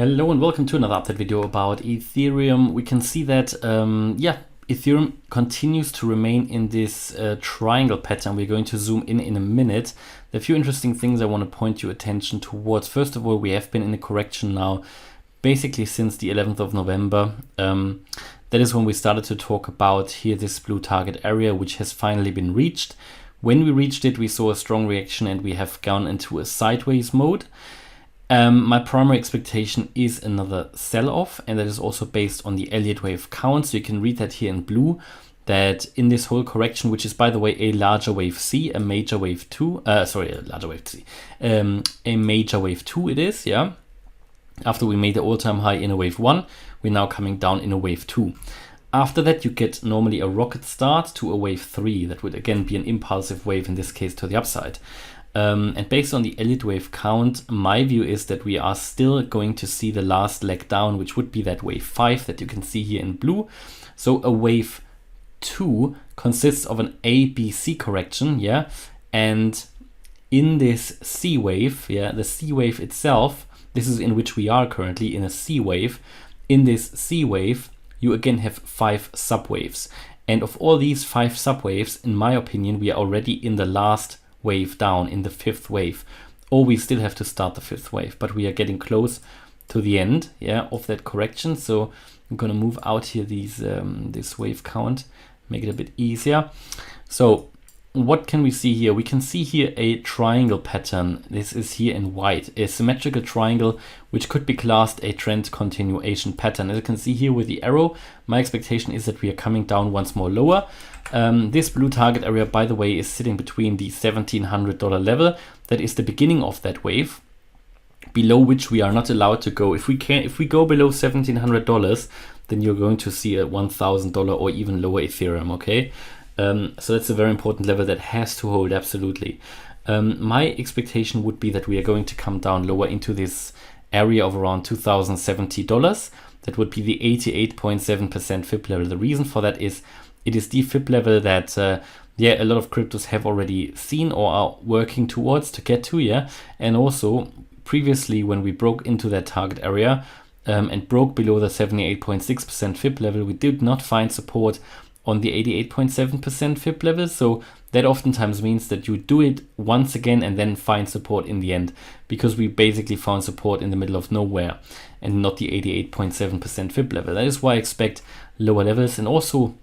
Hello and welcome to another update video about Ethereum. We can see that, Ethereum continues to remain in this triangle pattern. We're going to zoom in a minute. There are a few interesting things I want to point your attention towards. First of all, we have been in a correction now, basically since the 11th of November. That is when we started to talk about here this blue target area, which has finally been reached. When we reached it, we saw a strong reaction and we have gone into a sideways mode. My primary expectation is another sell-off, and that is also based on the Elliott Wave count. So you can read that here in blue, that in this whole correction, which is by the way a larger wave C, a major wave 2, a larger wave C, a major wave 2 it is, yeah. After we made the all-time high in a wave 1, we're now coming down in a wave 2. After that, you get normally a rocket start to a wave 3. That would again be an impulsive wave, in this case to the upside. And based on the Elliott Wave count, my view is that we are still going to see the last leg down, which would be that wave 5 that you can see here in blue. So a wave 2 consists of an A, B, C correction, yeah. And in this C wave, yeah, the C wave itself, this is in which we are currently in a C wave. In this C wave, you again have 5 subwaves. And of all these 5 subwaves, in my opinion, we are already in the last wave down, in the 5th wave, or we still have to start the 5th wave, but we are getting close to the end, yeah, of that correction. So I'm going to move out here these this wave count, make it a bit easier. So what can we see here? We can see here a triangle pattern. This is here in white, a symmetrical triangle, which could be classed a trend continuation pattern. As you can see here with the arrow, my expectation is that we are coming down once more lower. This blue target area, by the way, is sitting between the $1,700 level. That is the beginning of that wave, below which we are not allowed to go. If we go below $1,700, then you're going to see a $1,000 or even lower Ethereum, okay? So that's a very important level that has to hold, absolutely. My expectation would be that we are going to come down lower into this area of around $2,070. That would be the 88.7% FIB level. The reason for that is it is the FIB level that a lot of cryptos have already seen or are working towards to get to, yeah. And also previously, when we broke into that target area and broke below the 78.6% FIB level, we did not find support on the 88.7% FIB level. So that oftentimes means that you do it once again and then find support in the end, because we basically found support in the middle of nowhere and not the 88.7% FIB level. That is why I expect lower levels, and also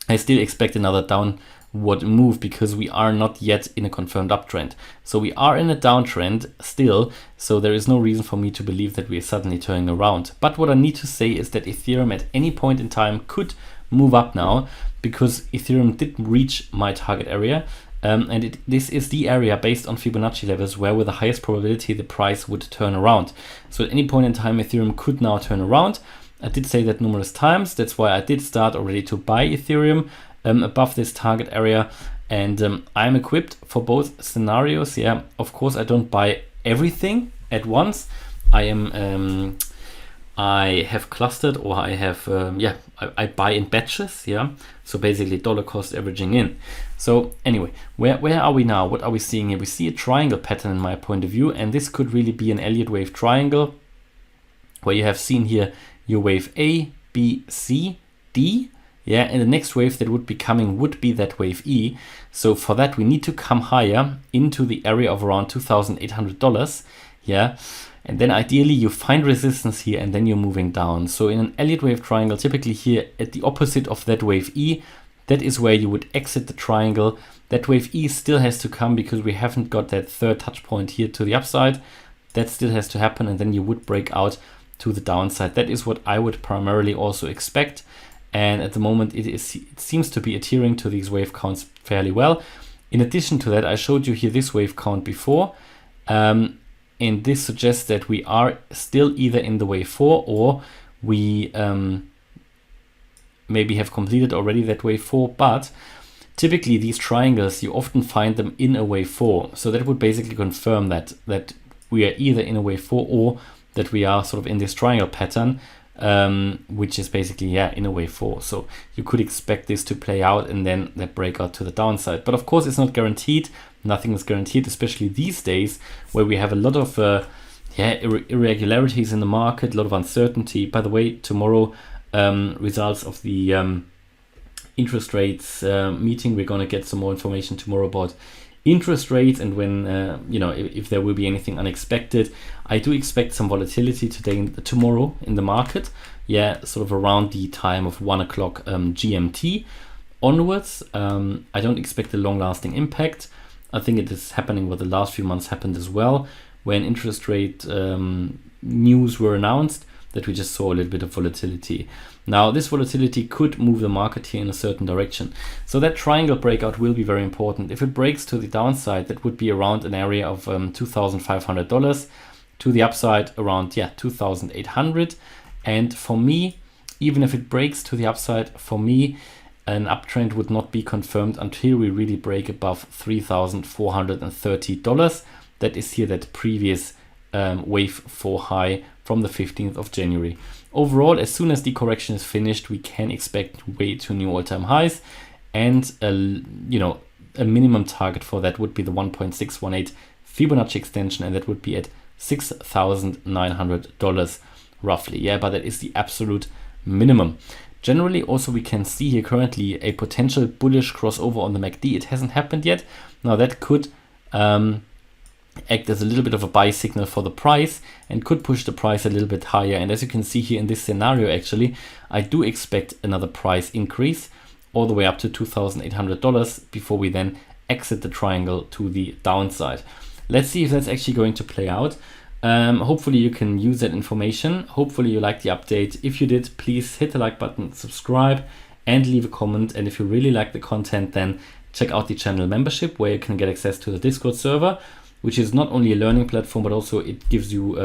I still expect another downward move, because we are not yet in a confirmed uptrend. So we are in a downtrend still, so there is no reason for me to believe that we are suddenly turning around. But what I need to say is that Ethereum at any point in time could move up now, because Ethereum did reach my target area, and this is the area based on Fibonacci levels where with the highest probability the price would turn around. So at any point in time Ethereum could now turn around. I did say that numerous times. That's why I did start already to buy Ethereum above this target area, and I'm equipped for both scenarios. Yeah, of course I don't buy everything at once. I have clustered, or I have I buy in batches, yeah. So basically dollar cost averaging in. So anyway, where are we now? What are we seeing here? We see a triangle pattern in my point of view, and this could really be an Elliott Wave triangle, where you have seen here your wave A, B, C, D, yeah, and the next wave that would be coming would be that wave E. So for that we need to come higher into the area of around $2,800, yeah. And then ideally you find resistance here, and then you're moving down. So in an Elliott Wave triangle, typically here at the opposite of that wave E, that is where you would exit the triangle. That wave E still has to come, because we haven't got that third touch point here to the upside. That still has to happen, and then you would break out to the downside. That is what I would primarily also expect. And at the moment it seems to be adhering to these wave counts fairly well. In addition to that, I showed you here this wave count before. And this suggests that we are still either in the wave 4, or we maybe have completed already that wave 4. But typically these triangles, you often find them in a wave 4. So that would basically confirm that we are either in a wave 4 or that we are sort of in this triangle pattern, which is basically, in a wave 4. So you could expect this to play out and then that breakout to the downside. But of course, it's not guaranteed. Nothing is guaranteed, especially these days where we have a lot of irregularities in the market, a lot of uncertainty. By the way, tomorrow, results of the interest rates meeting. We're going to get some more information tomorrow about interest rates and when, if there will be anything unexpected. I do expect some volatility tomorrow in the market. Sort of around the time of 1 o'clock GMT onwards. I don't expect a long-lasting impact. I think it is happening what the last few months happened as well, when interest rate news were announced, that we just saw a little bit of volatility. Now, this volatility could move the market here in a certain direction. So that triangle breakout will be very important. If it breaks to the downside, that would be around an area of $2,500. To the upside, around $2,800. And for me, even if it breaks to the upside, for me, an uptrend would not be confirmed until we really break above $3,430. That is here that previous wave 4 high from the 15th of January. Overall, as soon as the correction is finished, we can expect way to new all-time highs, and a minimum target for that would be the 1.618 Fibonacci extension, and that would be at $6,900 roughly. But that is the absolute minimum. Generally, also we can see here currently a potential bullish crossover on the MACD. It hasn't happened yet. Now that could act as a little bit of a buy signal for the price and could push the price a little bit higher. And as you can see here in this scenario, actually, I do expect another price increase all the way up to $2,800 before we then exit the triangle to the downside. Let's see if that's actually going to play out. Hopefully you can use that information. Hopefully you liked the update. If you did, please hit the like button, subscribe, and leave a comment. And if you really like the content, then check out the channel membership, where you can get access to the Discord server, which is not only a learning platform, but also it gives you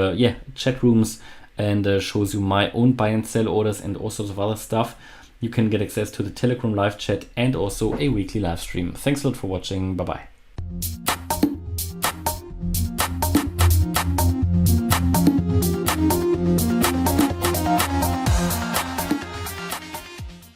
chat rooms and shows you my own buy and sell orders and all sorts of other stuff. You can get access to the Telegram live chat and also a weekly live stream. Thanks a lot for watching. Bye bye.